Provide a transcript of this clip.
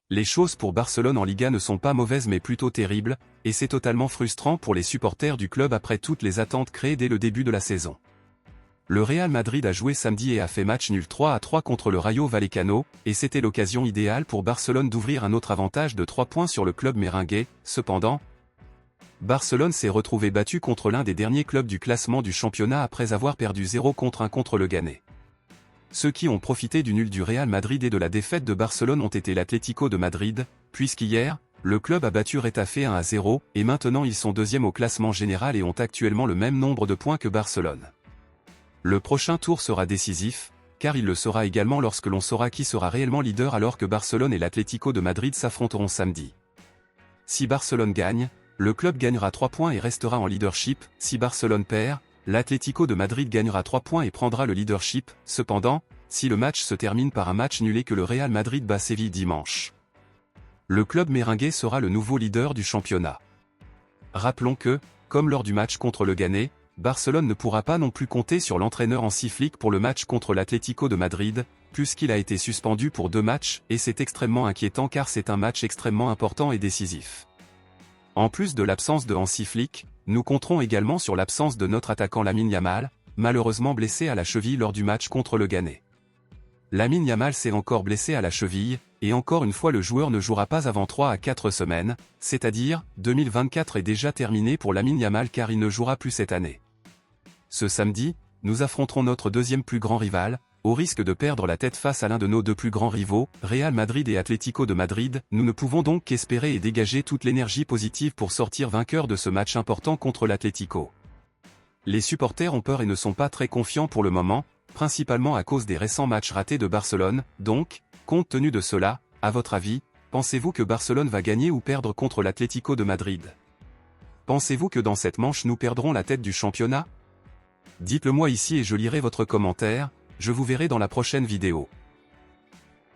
Les choses pour Barcelone en Liga ne sont pas mauvaises mais plutôt terribles, et c'est totalement frustrant pour les supporters du club après toutes les attentes créées dès le début de la saison. Le Real Madrid a joué samedi et a fait match nul 3-3 contre le Rayo Vallecano, et c'était l'occasion idéale pour Barcelone d'ouvrir un autre avantage de 3 points sur le club merengue. Cependant, Barcelone s'est retrouvé battu contre l'un des derniers clubs du classement du championnat après avoir perdu 0-1 contre le Gané. Ceux qui ont profité du nul du Real Madrid et de la défaite de Barcelone ont été l'Atlético de Madrid, puisqu'hier, le club a battu Retafe 1-0, et maintenant ils sont deuxième au classement général et ont actuellement le même nombre de points que Barcelone. Le prochain tour sera décisif, car il le sera également lorsque l'on saura qui sera réellement leader alors que Barcelone et l'Atlético de Madrid s'affronteront samedi. Si Barcelone gagne, le club gagnera 3 points et restera en leadership. Si Barcelone perd, l'Atlético de Madrid gagnera 3 points et prendra le leadership. Cependant, si le match se termine par un match nul et que le Real Madrid bat Séville dimanche, le club merengue sera le nouveau leader du championnat. Rappelons que, comme lors du match contre le Gané, Barcelone ne pourra pas non plus compter sur l'entraîneur Hansi Flick pour le match contre l'Atlético de Madrid, puisqu'il a été suspendu pour 2 matchs, et c'est extrêmement inquiétant car c'est un match extrêmement important et décisif. En plus de l'absence de Hansi Flick, nous compterons également sur l'absence de notre attaquant Lamine Yamal, malheureusement blessé à la cheville lors du match contre le Gané. Lamine Yamal s'est encore blessé à la cheville, et encore une fois le joueur ne jouera pas avant 3 à 4 semaines, c'est-à-dire, 2024 est déjà terminé pour Lamine Yamal car il ne jouera plus cette année. Ce samedi, nous affronterons notre deuxième plus grand rival, au risque de perdre la tête face à l'un de nos deux plus grands rivaux, Real Madrid et Atlético de Madrid, nous ne pouvons donc qu'espérer et dégager toute l'énergie positive pour sortir vainqueur de ce match important contre l'Atlético. Les supporters ont peur et ne sont pas très confiants pour le moment, principalement à cause des récents matchs ratés de Barcelone, donc, compte tenu de cela, à votre avis, pensez-vous que Barcelone va gagner ou perdre contre l'Atlético de Madrid? Pensez-vous que dans cette manche nous perdrons la tête du championnat? Dites-le moi ici et je lirai votre commentaire. Je vous verrai dans la prochaine vidéo.